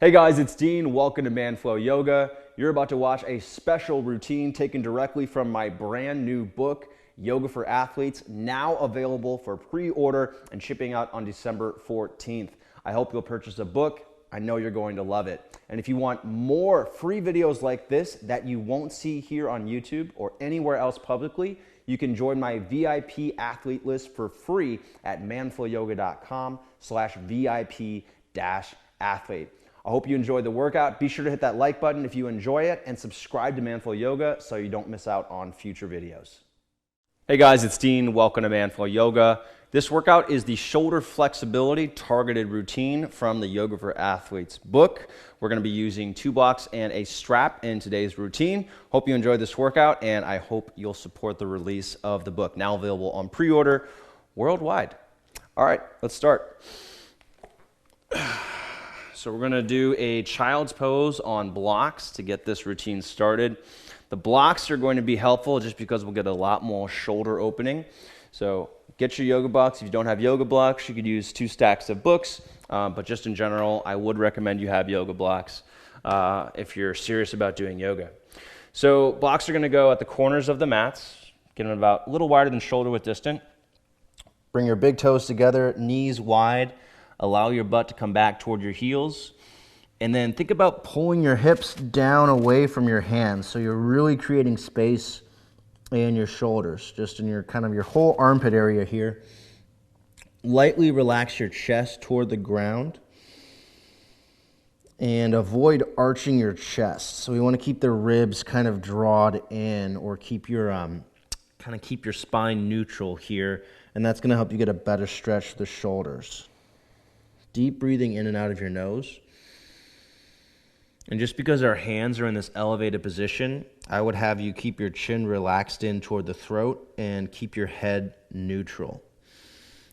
Hey guys, it's Dean. Welcome to Manflow Yoga. You're about to watch a special routine taken directly from my brand new book, Yoga for Athletes, now available for pre-order and shipping out on December 14th. I hope you'll purchase a book. I know you're going to love it. And if you want more free videos like this that you won't see here on YouTube or anywhere else publicly, you can join my VIP athlete list for free at manflowyoga.com/VIP-athlete. I hope you enjoyed the workout. Be sure to hit that like button if you enjoy it and subscribe to Manflow Yoga so you don't miss out on future videos. Hey guys, it's Dean. Welcome to Manflow Yoga. This workout is the shoulder flexibility targeted routine from the Yoga for Athletes book. We're going to be using 2 blocks and a strap in today's routine. Hope you enjoyed this workout, and I hope you'll support the release of the book, now available on pre-order worldwide. All right, let's start. So we're going to do a child's pose on blocks to get this routine started. The blocks are going to be helpful just because we'll get a lot more shoulder opening. So get your yoga blocks. If you don't have yoga blocks, you could use 2 stacks of books. But just in general, I would recommend you have yoga blocks if you're serious about doing yoga. So blocks are going to go at the corners of the mats, get them about a little wider than shoulder width distant. Bring your big toes together, knees wide. Allow your butt to come back toward your heels. And then think about pulling your hips down away from your hands. So you're really creating space in your shoulders, just in your kind of your whole armpit area here. Lightly relax your chest toward the ground. And avoid arching your chest. So we want to keep the ribs kind of drawed in, or keep your keep your spine neutral here. And that's going to help you get a better stretch for the shoulders. Deep breathing in and out of your nose. And just because our hands are in this elevated position, I would have you keep your chin relaxed in toward the throat and keep your head neutral.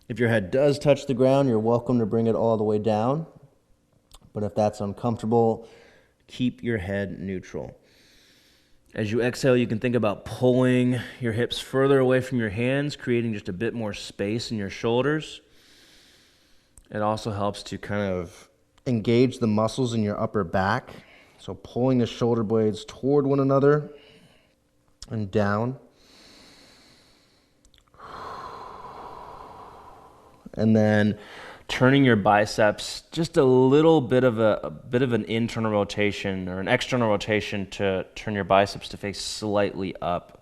If your head does touch the ground, you're welcome to bring it all the way down. But if that's uncomfortable, keep your head neutral. As you exhale, you can think about pulling your hips further away from your hands, creating just a bit more space in your shoulders. It also helps to kind of engage the muscles in your upper back. So pulling the shoulder blades toward one another and down. And then turning your biceps just a little bit of an internal rotation or an external rotation to turn your biceps to face slightly up.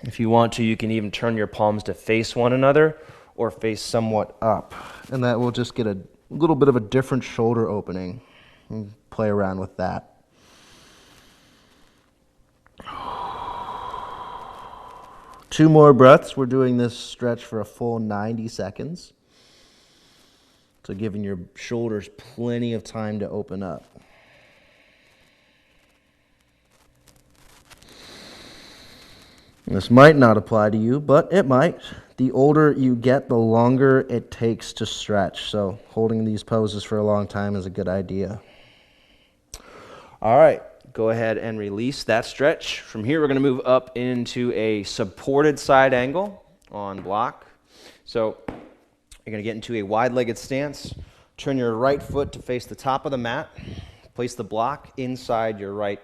If you want to, you can even turn your palms to face one another or face somewhat up. And that will just get a little bit of a different shoulder opening. And play around with that. Two more breaths. We're doing this stretch for a full 90 seconds. So giving your shoulders plenty of time to open up. This might not apply to you, but it might. The older you get, the longer it takes to stretch. So holding these poses for a long time is a good idea. All right, go ahead and release that stretch. From here, we're going to move up into a supported side angle on block. So you're going to get into a wide-legged stance. Turn your right foot to face the top of the mat. Place the block inside your right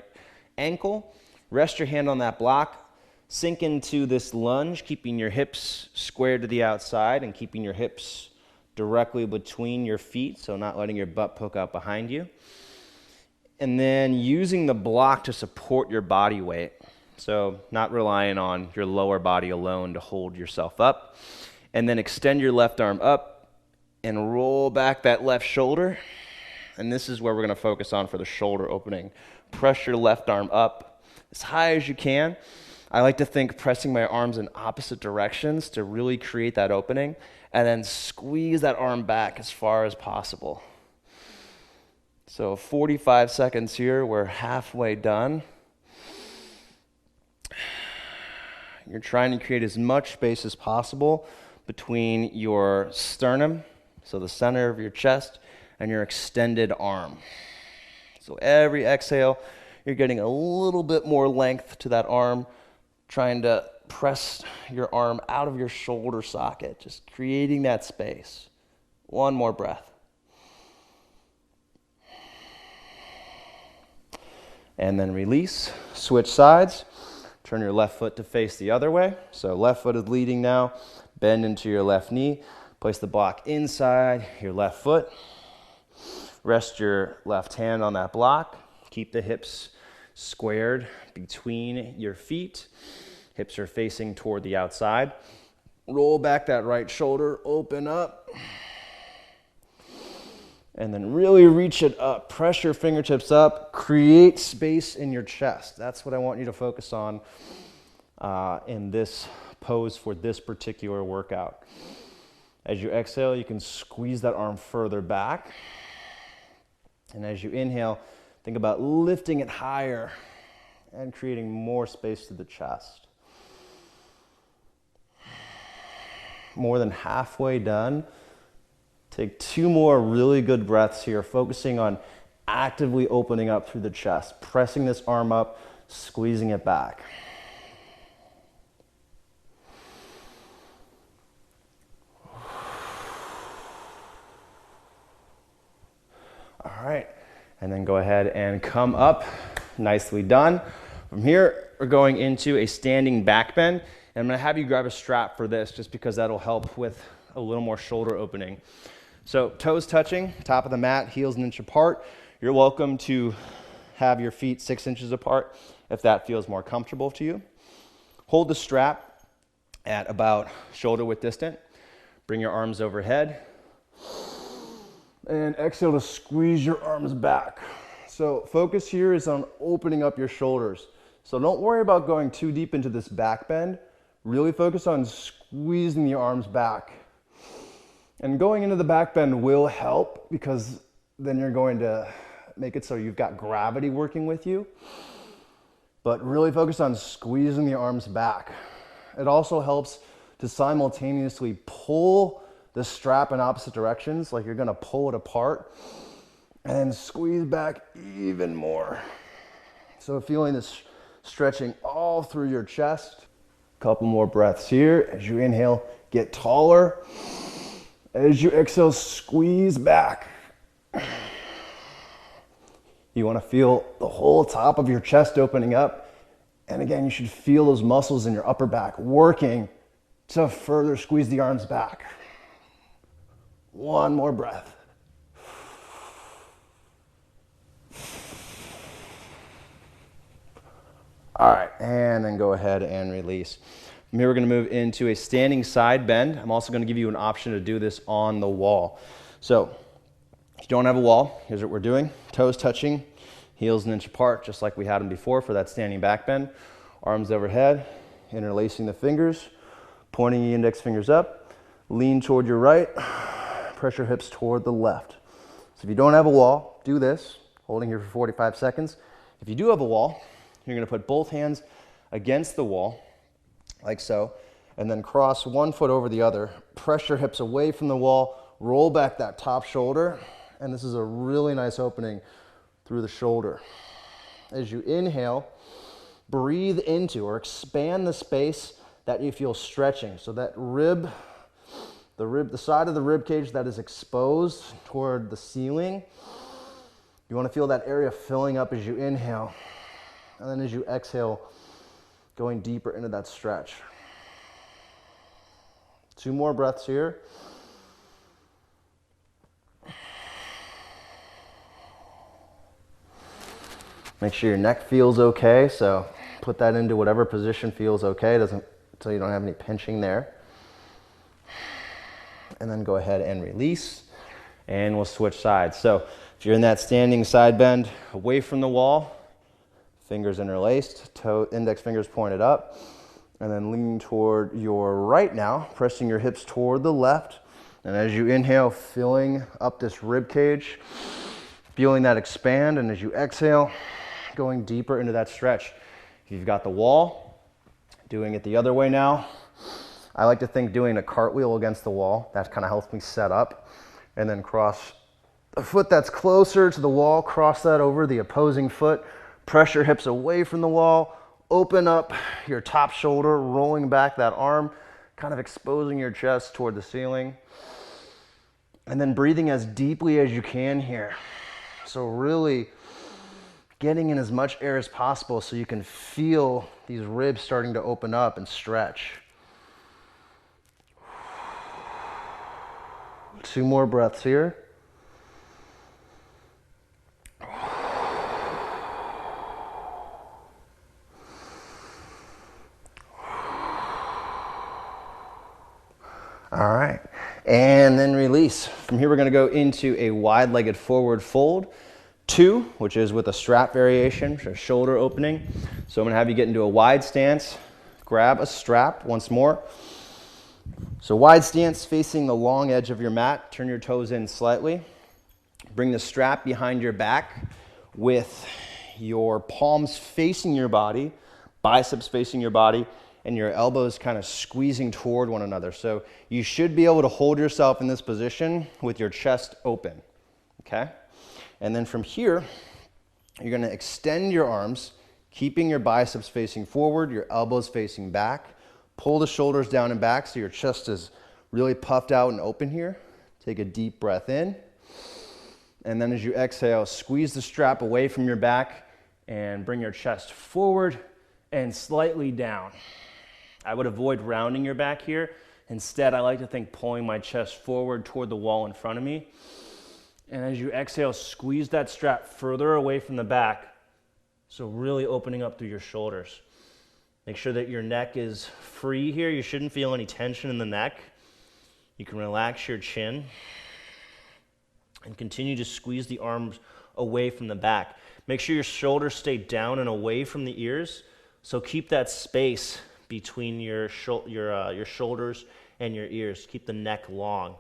ankle. Rest your hand on that block. Sink into this lunge, keeping your hips squared to the outside and keeping your hips directly between your feet, so not letting your butt poke out behind you. And then using the block to support your body weight, so not relying on your lower body alone to hold yourself up. And then extend your left arm up and roll back that left shoulder. And this is where we're going to focus on for the shoulder opening. Press your left arm up as high as you can. I like to think pressing my arms in opposite directions to really create that opening, and then squeeze that arm back as far as possible. So 45 seconds here, we're halfway done. You're trying to create as much space as possible between your sternum, so the center of your chest, and your extended arm. So every exhale, you're getting a little bit more length to that arm, trying to press your arm out of your shoulder socket, just creating that space. One more breath. and then release. Switch sides. Turn your left foot to face the other way. So left foot is leading now. Bend into your left knee. Place the block inside your left foot. Rest your left hand on that block. Keep the hips squared between your feet. Hips are facing toward the outside. Roll back that right shoulder, open up. And then really reach it up. Press your fingertips up. Create space in your chest. That's what I want you to focus on in this pose for this particular workout. As you exhale, you can squeeze that arm further back. And as you inhale, think about lifting it higher and creating more space to the chest. More than halfway done. Take 2 more really good breaths here, focusing on actively opening up through the chest, pressing this arm up, squeezing it back. All right, and then go ahead and come up. Nicely done. From here, we're going into a standing back bend, and I'm gonna have you grab a strap for this just because that'll help with a little more shoulder opening. So toes touching, top of the mat, heels an inch apart. You're welcome to have your feet 6 inches apart if that feels more comfortable to you. Hold the strap at about shoulder width distant. Bring your arms overhead. And exhale to squeeze your arms back. So focus here is on opening up your shoulders. So don't worry about going too deep into this back bend. Really focus on squeezing the arms back. And going into the back bend will help because then you're going to make it so you've got gravity working with you. But really focus on squeezing the arms back. It also helps to simultaneously pull the strap in opposite directions, like you're gonna pull it apart, and then squeeze back even more. So feeling this stretching all through your chest. Couple more breaths here. As you inhale, get taller. As you exhale, squeeze back. You want to feel the whole top of your chest opening up. And again, you should feel those muscles in your upper back working to further squeeze the arms back. One more breath. All right, and then go ahead and release. From here, we're going to move into a standing side bend. I'm also going to give you an option to do this on the wall. So if you don't have a wall, here's what we're doing. Toes touching, heels an inch apart, just like we had them before for that standing back bend. Arms overhead, interlacing the fingers, pointing the index fingers up. Lean toward your right, press your hips toward the left. So if you don't have a wall, do this, holding here for 45 seconds. If you do have a wall, you're going to put both hands against the wall, like so, and then cross one foot over the other. Press your hips away from the wall, roll back that top shoulder, and this is a really nice opening through the shoulder. As you inhale, breathe into or expand the space that you feel stretching. So that rib, the side of the rib cage that is exposed toward the ceiling, you want to feel that area filling up as you inhale. And then as you exhale, going deeper into that stretch. 2 more breaths here. Make sure your neck feels okay. So put that into whatever position feels okay. So you don't have any pinching there. And then go ahead and release. And we'll switch sides. So if you're in that standing side bend, away from the wall, fingers interlaced, index fingers pointed up, and then lean toward your right now, pressing your hips toward the left. And as you inhale, filling up this rib cage, feeling that expand, and as you exhale, going deeper into that stretch. If you've got the wall, doing it the other way now. I like to think doing a cartwheel against the wall. That kind of helps me set up. And then cross the foot that's closer to the wall, cross that over the opposing foot. Press your hips away from the wall, open up your top shoulder, rolling back that arm, kind of exposing your chest toward the ceiling. And then breathing as deeply as you can here. So really getting in as much air as possible so you can feel these ribs starting to open up and stretch. 2 more breaths here. All right, and then release. From here, we're gonna go into a wide-legged forward fold 2, which is with a strap variation, so shoulder opening. So I'm gonna have you get into a wide stance, grab a strap once more. So wide stance facing the long edge of your mat, turn your toes in slightly. Bring the strap behind your back with your palms facing your body, biceps facing your body, and your elbows kind of squeezing toward one another. So you should be able to hold yourself in this position with your chest open, okay? And then from here, you're gonna extend your arms, keeping your biceps facing forward, your elbows facing back. Pull the shoulders down and back so your chest is really puffed out and open here. Take a deep breath in. And then as you exhale, squeeze the strap away from your back and bring your chest forward and slightly down. I would avoid rounding your back here. Instead, I like to think pulling my chest forward toward the wall in front of me. And as you exhale, squeeze that strap further away from the back. So really opening up through your shoulders. Make sure that your neck is free here. You shouldn't feel any tension in the neck. You can relax your chin and continue to squeeze the arms away from the back. Make sure your shoulders stay down and away from the ears. So keep that space between your shoulders and your ears. Keep the neck long.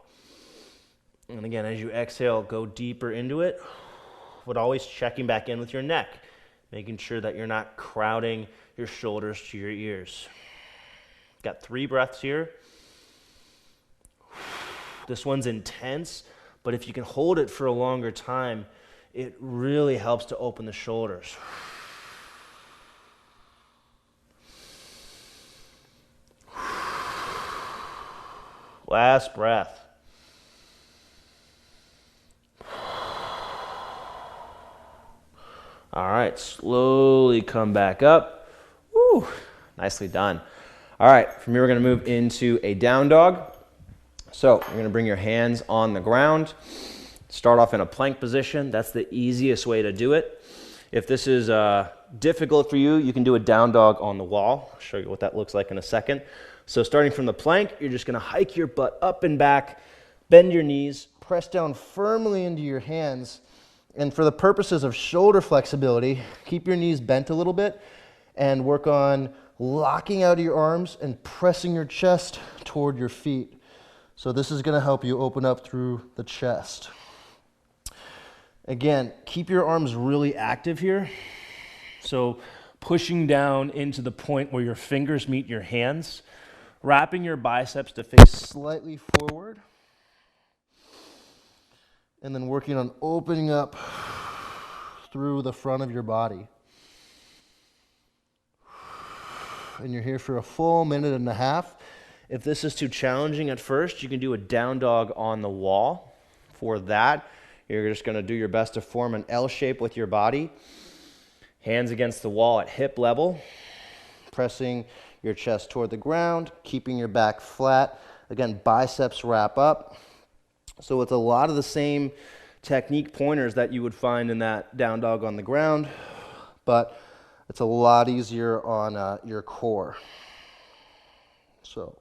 And again, as you exhale, go deeper into it, but always checking back in with your neck, making sure that you're not crowding your shoulders to your ears. Got 3 breaths here. This one's intense, but if you can hold it for a longer time, it really helps to open the shoulders. Last breath. All right, slowly come back up. Woo, nicely done. All right, from here we're gonna move into a down dog. So you're gonna bring your hands on the ground. Start off in a plank position. That's the easiest way to do it. If this is difficult for you, you can do a down dog on the wall. I'll show you what that looks like in a second. So starting from the plank, you're just gonna hike your butt up and back, bend your knees, press down firmly into your hands, and for the purposes of shoulder flexibility, keep your knees bent a little bit and work on locking out of your arms and pressing your chest toward your feet. So this is gonna help you open up through the chest. Again, keep your arms really active here. So pushing down into the point where your fingers meet your hands, wrapping your biceps to face slightly forward, and then working on opening up through the front of your body. And you're here for a full 1.5 minutes. If this is too challenging at first, you can do a down dog on the wall. For that, you're just going to do your best to form an L shape with your body. Hands against the wall at hip level, pressing your chest toward the ground, keeping your back flat. Again, biceps wrap up. So it's a lot of the same technique pointers that you would find in that down dog on the ground, but it's a lot easier on your core. So,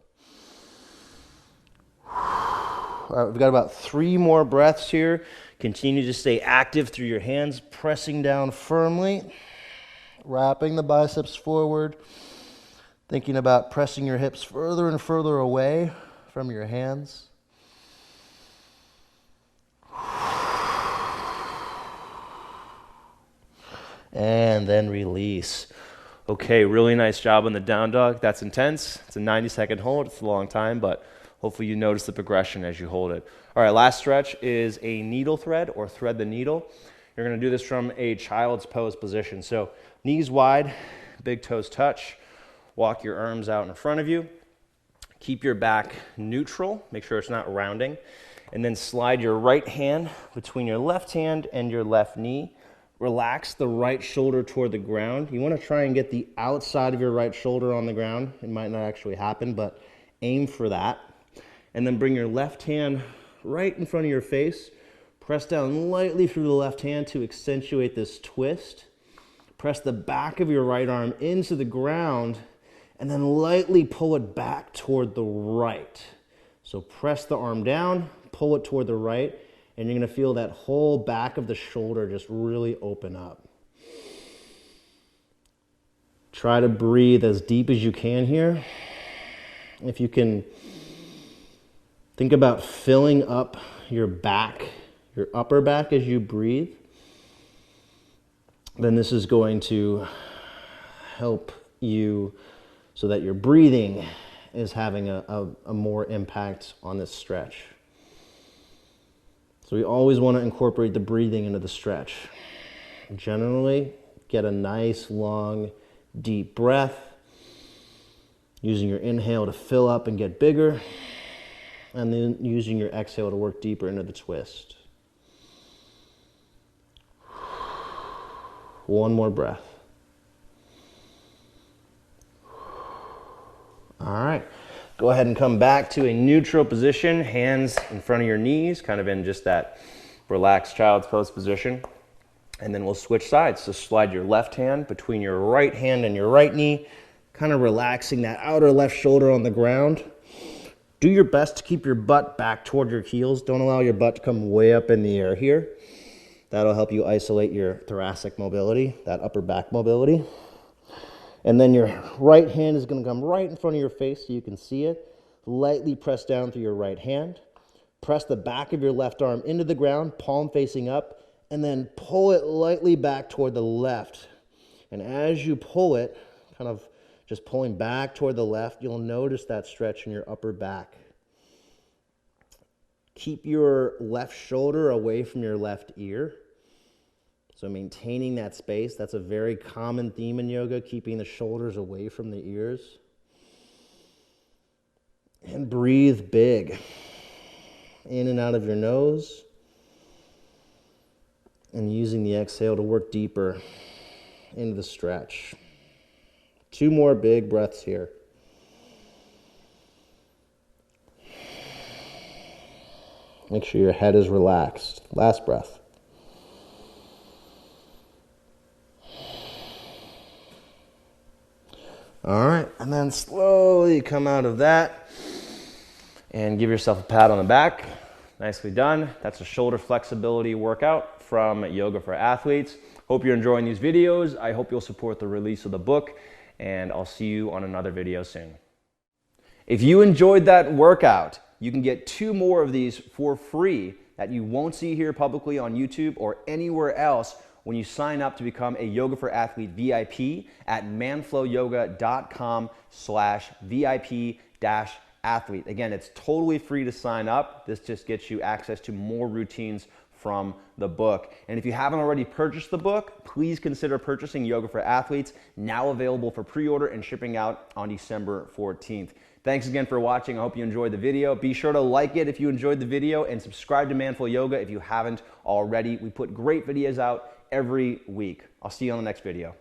all right, we've got about 3 more breaths here. Continue to stay active through your hands, pressing down firmly, wrapping the biceps forward, thinking about pressing your hips further and further away from your hands. And then release. Okay, really nice job on the down dog. That's intense. It's a 90-second hold. It's a long time, but hopefully you notice the progression as you hold it. All right, last stretch is a needle thread or thread the needle. You're gonna do this from a child's pose position. So knees wide, big toes touch. Walk your arms out in front of you. Keep your back neutral. Make sure it's not rounding. And then slide your right hand between your left hand and your left knee. relax the right shoulder toward the ground. You want to try and get the outside of your right shoulder on the ground. It might not actually happen, but aim for that. And then bring your left hand right in front of your face. Press down lightly through the left hand to accentuate this twist. Press the back of your right arm into the ground and then lightly pull it back toward the right. So press the arm down, pull it toward the right, and you're going to feel that whole back of the shoulder just really open up. Try to breathe as deep as you can here. If you can, think about filling up your back, your upper back as you breathe. Then this is going to help you so that your breathing is having a more impact on this stretch. So we always want to incorporate the breathing into the stretch. Generally, get a nice, long, deep breath, using your inhale to fill up and get bigger, and then using your exhale to work deeper into the twist. One more breath. All right. Go ahead and come back to a neutral position, hands in front of your knees, kind of in just that relaxed child's pose position. And then we'll switch sides. So slide your left hand between your right hand and your right knee, kind of relaxing that outer left shoulder on the ground. Do your best to keep your butt back toward your heels. Don't allow your butt to come way up in the air here. That'll help you isolate your thoracic mobility, that upper back mobility. And then your right hand is going to come right in front of your face so you can see it. Lightly press down through your right hand. Press the back of your left arm into the ground, palm facing up, and then pull it lightly back toward the left. And as you pull it, kind of just pulling back toward the left, you'll notice that stretch in your upper back. Keep your left shoulder away from your left ear. So maintaining that space, that's a very common theme in yoga, keeping the shoulders away from the ears. And breathe big. In and out of your nose. And using the exhale to work deeper into the stretch. 2 more big breaths here. Make sure your head is relaxed. Last breath. All right, and then slowly come out of that and give yourself a pat on the back. Nicely done. That's a shoulder flexibility workout from Yoga for Athletes. Hope you're enjoying these videos. I hope you'll support the release of the book, and I'll see you on another video soon. If you enjoyed that workout, you can get 2 more of these for free that you won't see here publicly on YouTube or anywhere else when you sign up to become a Yoga for Athlete VIP at manflowyoga.com/VIP-athlete. Again, it's totally free to sign up. This just gets you access to more routines from the book. And if you haven't already purchased the book, please consider purchasing Yoga for Athletes, now available for pre-order and shipping out on December 14th. Thanks again for watching. I hope you enjoyed the video. Be sure to like it if you enjoyed the video and subscribe to Manful Yoga if you haven't already. We put great videos out every week. I'll see you on the next video.